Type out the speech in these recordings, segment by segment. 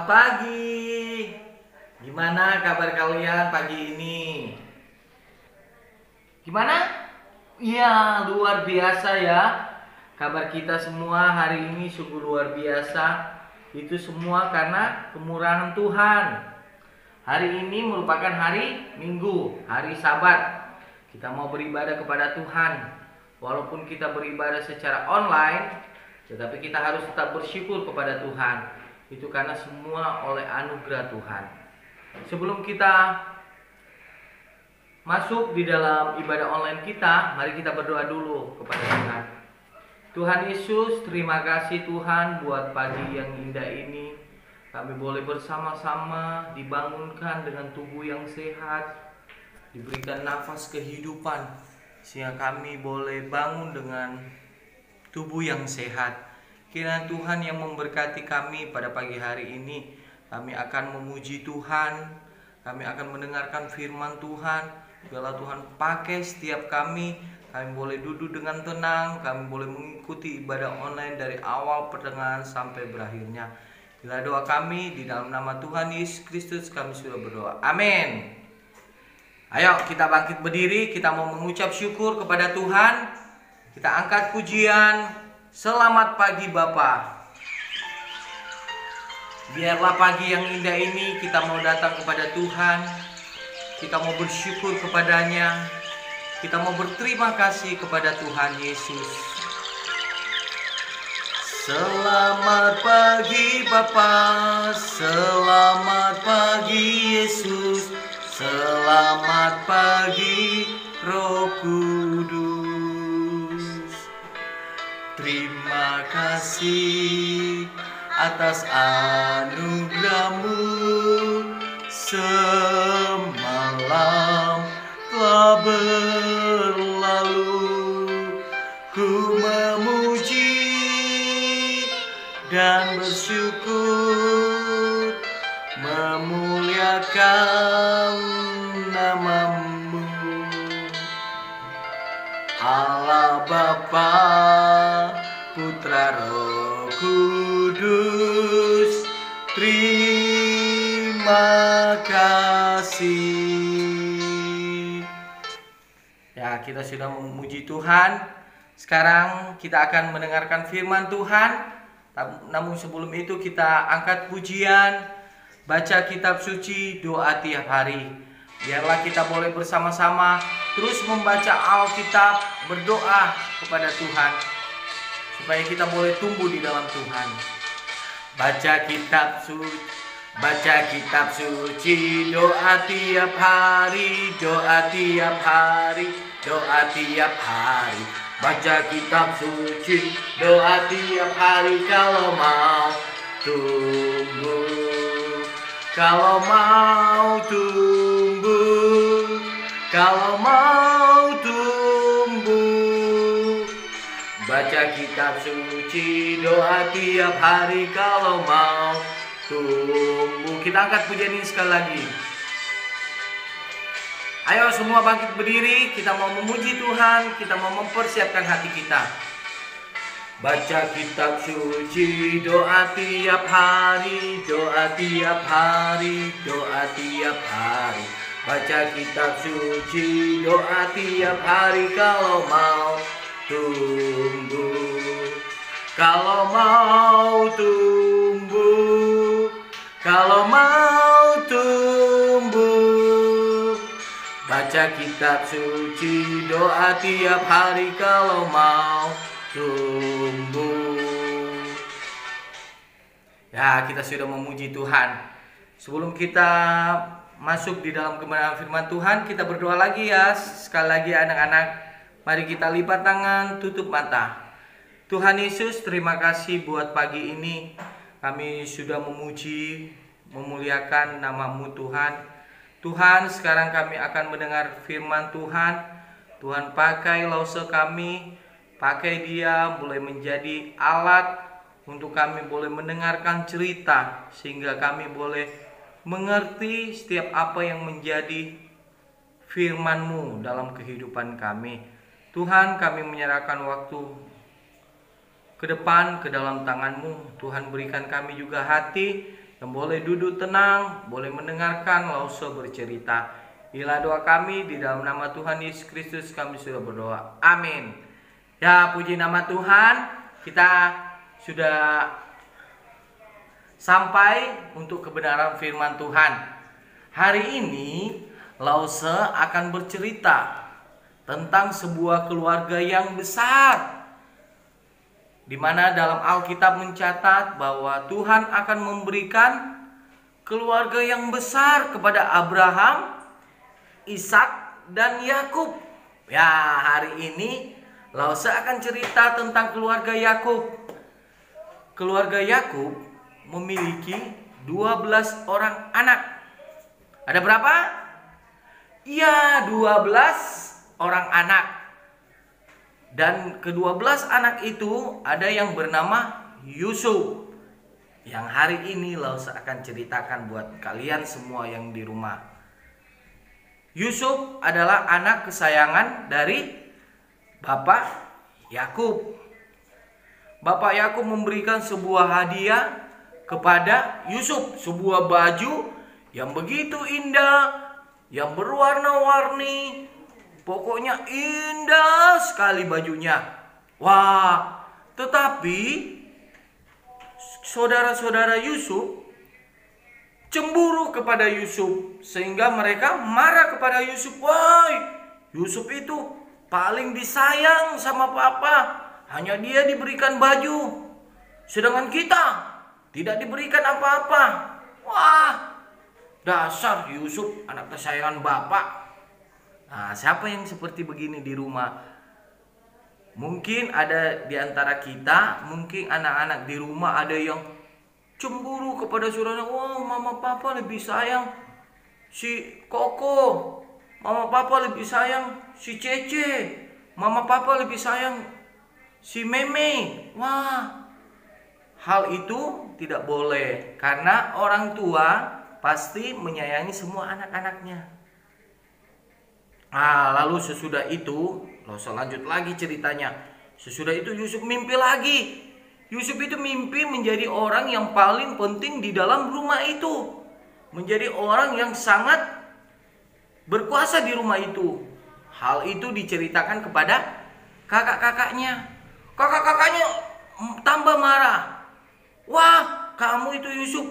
Selamat pagi. Gimana kabar kalian pagi ini? Gimana? Iya, luar biasa ya. Kabar kita semua hari ini sungguh luar biasa. Itu semua karena kemurahan Tuhan. Hari ini merupakan hari Minggu, hari Sabat. Kita mau beribadah kepada Tuhan. Walaupun kita beribadah secara online, tetapi kita harus tetap bersyukur kepada Tuhan. Itu karena semua oleh anugerah Tuhan. Sebelum kita masuk di dalam ibadah online kita, mari kita berdoa dulu kepada Tuhan. Tuhan Yesus, terima kasih Tuhan buat pagi yang indah ini. Kami boleh bersama-sama dibangunkan dengan tubuh yang sehat, diberikan nafas kehidupan, sehingga kami boleh bangun dengan tubuh yang sehat. Kiranya Tuhan yang memberkati kami pada pagi hari ini. Kami akan memuji Tuhan, kami akan mendengarkan firman Tuhan. Biarlah Tuhan pakai setiap kami boleh duduk dengan tenang, kami boleh mengikuti ibadah online dari awal pertengahan sampai berakhirnya. Bila doa kami di dalam nama Tuhan Yesus Kristus kami sudah berdoa. Amin. Ayo kita bangkit berdiri, kita mau mengucap syukur kepada Tuhan. Kita angkat pujian. Selamat pagi Bapa. Biarlah pagi yang indah ini kita mau datang kepada Tuhan. Kita mau bersyukur kepadanya. Kita mau berterima kasih kepada Tuhan Yesus. Selamat pagi Bapa, selamat pagi Yesus, selamat pagi Roh Kudus. Terima kasih atas anugerah-Mu. Semalam telah berlalu, ku memuji dan bersyukur, memuliakan nama-Mu. Allah Bapa, Putra Roh Kudus, terima kasih. Ya, kita sudah memuji Tuhan. Sekarang kita akan mendengarkan firman Tuhan. Namun sebelum itu kita angkat pujian, baca kitab suci, doa tiap hari. Biarlah kita boleh bersama-sama terus membaca Alkitab, berdoa kepada Tuhan, supaya kita boleh tumbuh di dalam Tuhan. Baca kitab suci, doa tiap hari, doa tiap hari, doa tiap hari. Baca kitab suci, doa tiap hari kalau mau tumbuh, kalau mau tumbuh, kalau mau tumbuh. Baca kitab suci, doa tiap hari kalau mau tumbuh. Kita angkat pujian ini sekali lagi. Ayo semua bangkit berdiri, kita mau memuji Tuhan, kita mau mempersiapkan hati kita. Baca kitab suci, doa tiap hari, doa tiap hari, doa tiap hari. Baca kitab suci, doa tiap hari kalau mau tumbuh, kalau mau tumbuh, kalau mau tumbuh. Baca kitab suci, doa tiap hari kalau mau tumbuh. Ya, kita sudah memuji Tuhan. Sebelum kita masuk di dalam kebenaran firman Tuhan, kita berdoa lagi ya. Sekali lagi anak-anak, mari kita lipat tangan, tutup mata. Tuhan Yesus, terima kasih buat pagi ini. Kami sudah memuji, memuliakan nama-Mu Tuhan. Tuhan, sekarang kami akan mendengar firman Tuhan. Tuhan, pakai lause kami, pakai dia boleh menjadi alat untuk kami boleh mendengarkan cerita, sehingga kami boleh mengerti setiap apa yang menjadi firman-Mu dalam kehidupan kami. Tuhan, kami menyerahkan waktu ke depan ke dalam tangan-Mu. Tuhan, berikan kami juga hati yang boleh duduk tenang, boleh mendengarkan Lause bercerita. Inilah doa kami, di dalam nama Tuhan Yesus Kristus kami sudah berdoa. Amin. Ya, puji nama Tuhan. Kita sudah sampai untuk kebenaran firman Tuhan. Hari ini Lause akan bercerita tentang sebuah keluarga yang besar, di mana dalam Alkitab mencatat bahwa Tuhan akan memberikan keluarga yang besar kepada Abraham, Ishak, dan Yakub. Ya, hari ini Lause akan cerita tentang keluarga Yakub. Keluarga Yakub memiliki 12 orang anak. Ada berapa? Ya, 12 orang anak. Dan ke-12 anak itu ada yang bernama Yusuf, yang hari ini Lause akan ceritakan buat kalian semua yang di rumah. Yusuf adalah anak kesayangan dari Bapak Yakub. Bapak Yakub memberikan sebuah hadiah kepada Yusuf, sebuah baju yang begitu indah, yang berwarna-warni. Pokoknya indah sekali bajunya. Wah, tetapi saudara-saudara Yusuf cemburu kepada Yusuf, sehingga mereka marah kepada Yusuf. Wah, Yusuf itu paling disayang sama papa, hanya dia diberikan baju, sedangkan kita tidak diberikan apa-apa. Wah, dasar Yusuf anak kesayangan bapak. Nah, siapa yang seperti begini di rumah? Mungkin ada di antara kita, mungkin anak-anak di rumah ada yang cemburu kepada saudara. Oh, mama papa lebih sayang si Koko, mama papa lebih sayang si Cece, mama papa lebih sayang si Meme. Wah, hal itu tidak boleh, karena orang tua pasti menyayangi semua anak-anaknya. Nah, lalu sesudah itu, Lause lanjut lagi ceritanya. Sesudah itu Yusuf mimpi lagi. Yusuf itu mimpi menjadi orang yang paling penting di dalam rumah itu, menjadi orang yang sangat berkuasa di rumah itu. Hal itu diceritakan kepada kakak-kakaknya. Kakak-kakaknya tambah marah. Wah, kamu itu Yusuf,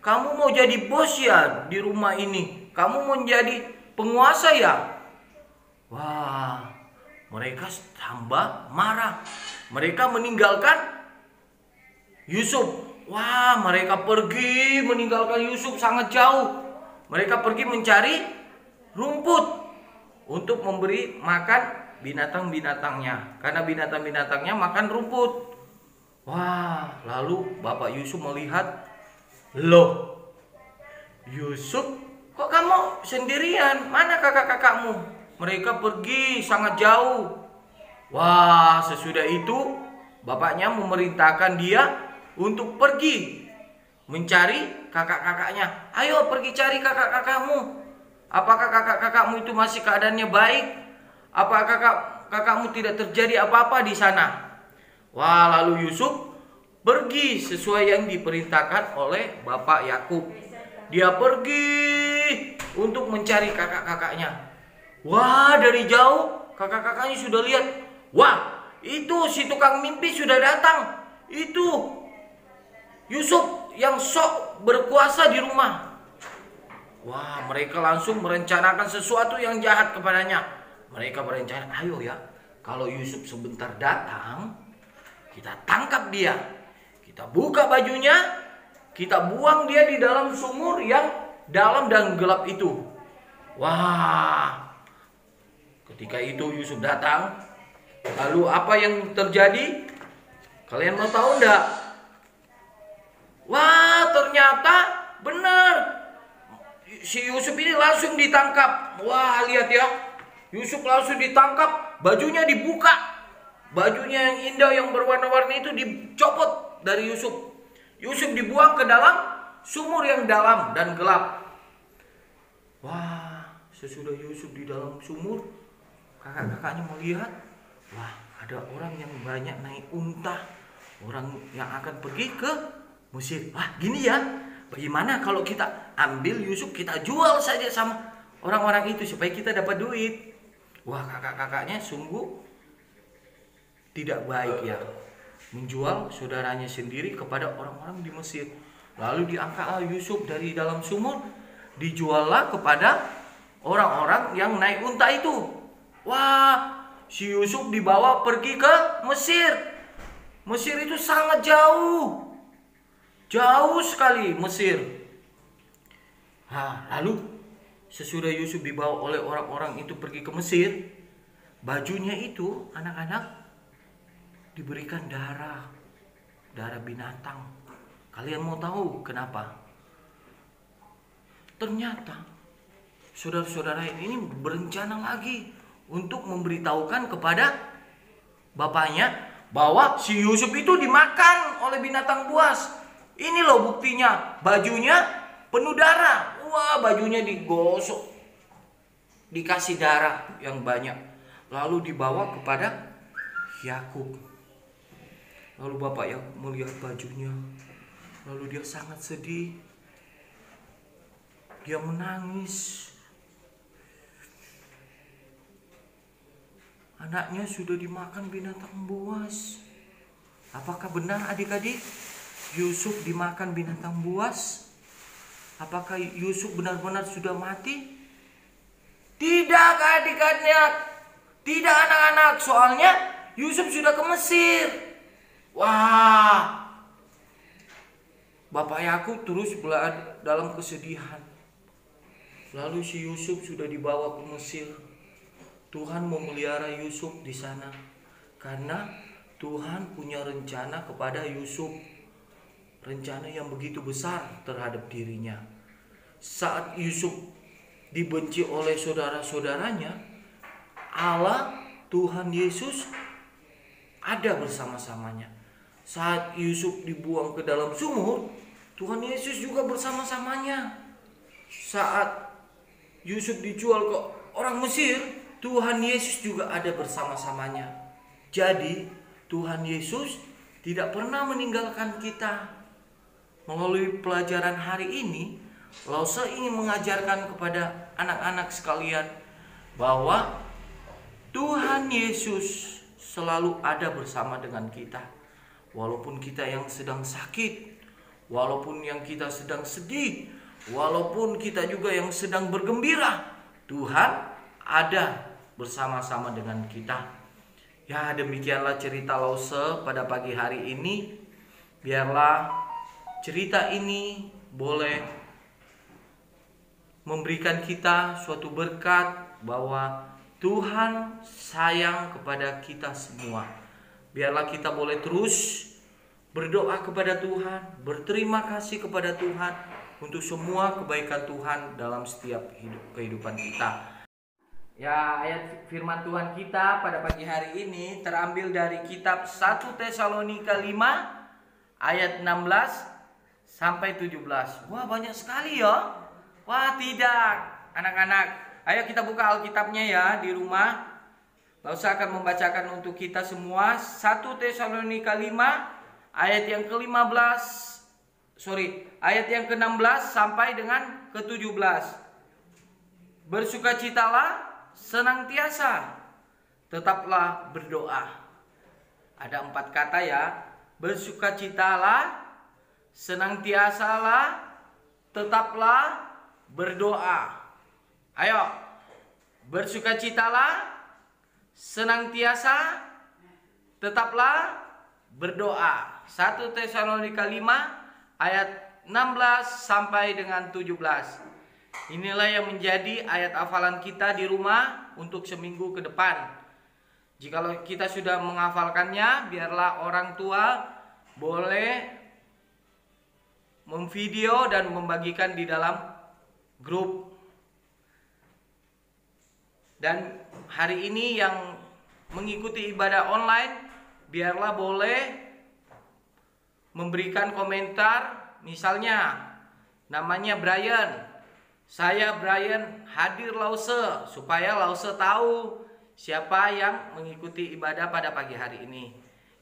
kamu mau jadi bos ya di rumah ini? Kamu mau jadi penguasa ya? Wah, mereka tambah marah. Mereka meninggalkan Yusuf. Wah, mereka pergi meninggalkan Yusuf sangat jauh. Mereka pergi mencari rumput untuk memberi makan binatang-binatangnya, karena binatang-binatangnya makan rumput. Wah, lalu Bapak Yusuf melihat, loh, Yusuf, kok kamu sendirian? Mana kakak-kakakmu? Mereka pergi sangat jauh. Wah, sesudah itu bapaknya memerintahkan dia untuk pergi mencari kakak-kakaknya. Ayo pergi cari kakak-kakakmu. Apakah kakak-kakakmu itu masih keadaannya baik? Apakah kakakmu tidak terjadi apa-apa di sana? Wah, lalu Yusuf pergi sesuai yang diperintahkan oleh Bapak Yakub. Dia pergi untuk mencari kakak-kakaknya. Wah, dari jauh kakak-kakaknya sudah lihat. Wah, itu si tukang mimpi sudah datang. Itu Yusuf yang sok berkuasa di rumah. Wah, mereka langsung merencanakan sesuatu yang jahat kepadanya. Mereka berencana, ayo ya, kalau Yusuf sebentar datang, kita tangkap dia, kita buka bajunya, kita buang dia di dalam sumur yang dalam dan gelap itu. Wah, ketika itu Yusuf datang, lalu apa yang terjadi? Kalian mau tahu enggak? Wah, ternyata benar, si Yusuf ini langsung ditangkap. Wah, lihat ya, Yusuf langsung ditangkap, bajunya dibuka. Bajunya yang indah yang berwarna-warni itu dicopot dari Yusuf. Yusuf dibuang ke dalam sumur yang dalam dan gelap. Wah, sesudah Yusuf di dalam sumur, kakak-kakaknya melihat, wah, ada orang yang banyak naik unta, orang yang akan pergi ke Mesir. Wah, gini ya, Bagaimana kalau kita ambil Yusuf, kita jual saja sama orang-orang itu supaya kita dapat duit? Wah, kakak-kakaknya sungguh tidak baik ya, menjual saudaranya sendiri kepada orang-orang di Mesir. Lalu diangkatlah Yusuf dari dalam sumur, dijuallah kepada orang-orang yang naik unta itu. Wah, si Yusuf dibawa pergi ke Mesir. Mesir itu sangat jauh. Jauh sekali Mesir. Lalu sesudah Yusuf dibawa oleh orang-orang itu pergi ke Mesir, bajunya itu anak-anak diberikan darah binatang. Kalian mau tahu kenapa? Ternyata saudara-saudara ini berencana lagi untuk memberitahukan kepada bapaknya bahwa si Yusuf itu dimakan oleh binatang buas. Ini loh buktinya, bajunya penuh darah. Wah, bajunya digosok, dikasih darah yang banyak, lalu dibawa kepada Yakub. Lalu bapak Yakub melihat bajunya, lalu dia sangat sedih. Dia menangis. Anaknya sudah dimakan binatang buas. Apakah benar adik-adik Yusuf dimakan binatang buas? Apakah Yusuf benar-benar sudah mati? Tidak adik-adik, tidak anak-anak. Soalnya Yusuf sudah ke Mesir. Wah, bapak Yakub terus berada dalam kesedihan. Lalu si Yusuf sudah dibawa ke Mesir. Tuhan memelihara Yusuf di sana karena Tuhan punya rencana kepada Yusuf. Rencana yang begitu besar terhadap dirinya. Saat Yusuf dibenci oleh saudara-saudaranya, Allah, Tuhan Yesus ada bersama-samanya. Saat Yusuf dibuang ke dalam sumur, Tuhan Yesus juga bersama-samanya. Saat Yusuf dijual ke orang Mesir, Tuhan Yesus juga ada bersama-samanya. Jadi Tuhan Yesus tidak pernah meninggalkan kita. Melalui pelajaran hari ini, Lause ingin mengajarkan kepada anak-anak sekalian bahwa Tuhan Yesus selalu ada bersama dengan kita. Walaupun kita yang sedang sakit, walaupun yang kita sedang sedih, walaupun kita juga yang sedang bergembira, Tuhan ada bersama-sama dengan kita. Ya, demikianlah cerita Lause pada pagi hari ini. Biarlah cerita ini boleh memberikan kita suatu berkat bahwa Tuhan sayang kepada kita semua. Biarlah kita boleh terus berdoa kepada Tuhan, berterima kasih kepada Tuhan untuk semua kebaikan Tuhan dalam setiap kehidupan kita. Ya, ayat firman Tuhan kita pada pagi hari ini terambil dari kitab 1 Tesalonika 5 ayat 16 sampai 17. Wah, banyak sekali ya. Wah, tidak. Anak-anak, ayo kita buka Alkitabnya ya di rumah. Saya akan membacakan untuk kita semua 1 Tesalonika 5 ayat yang ke-15. Ayat yang ke-16 sampai dengan ke-17. Bersukacitalah senantiasa, tetaplah berdoa. Ada 4 kata ya. Bersukacitalah, senantiasalah, tetaplah berdoa. Ayo, bersukacitalah, senantiasa, tetaplah berdoa. 1 Tesalonika 5 ayat 16 sampai dengan 17. Inilah yang menjadi ayat hafalan kita di rumah untuk seminggu ke depan. Jikalau kita sudah menghafalkannya, biarlah orang tua boleh memvideo dan membagikan di dalam grup. Dan hari ini yang mengikuti ibadah online, biarlah boleh memberikan komentar. Misalnya namanya Brian, saya Brian hadir Lause, supaya Lause tahu siapa yang mengikuti ibadah pada pagi hari ini.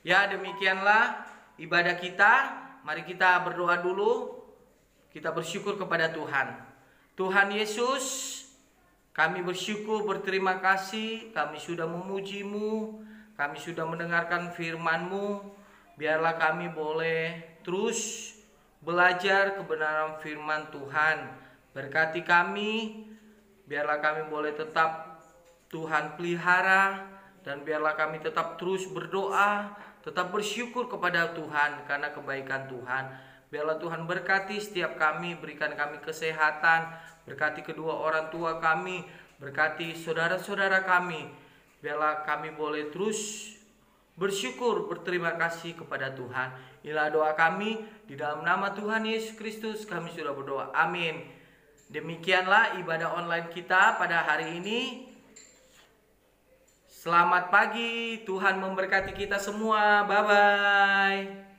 Ya, demikianlah ibadah kita. Mari kita berdoa dulu. kita bersyukur kepada Tuhan. Tuhan Yesus, kami bersyukur, berterima kasih, kami sudah memuji-Mu, kami sudah mendengarkan firman-Mu. Biarlah kami boleh terus belajar kebenaran firman Tuhan. Berkati kami, biarlah kami boleh tetap Tuhan pelihara, dan biarlah kami tetap terus berdoa, tetap bersyukur kepada Tuhan karena kebaikan Tuhan. Biarlah Tuhan berkati setiap kami, berikan kami kesehatan, berkati kedua orang tua kami, berkati saudara-saudara kami. Biarlah kami boleh terus bersyukur, berterima kasih kepada Tuhan. Inilah doa kami, di dalam nama Tuhan Yesus Kristus kami sudah berdoa. Amin. Demikianlah ibadah online kita pada hari ini. Selamat pagi, Tuhan memberkati kita semua. Bye-bye.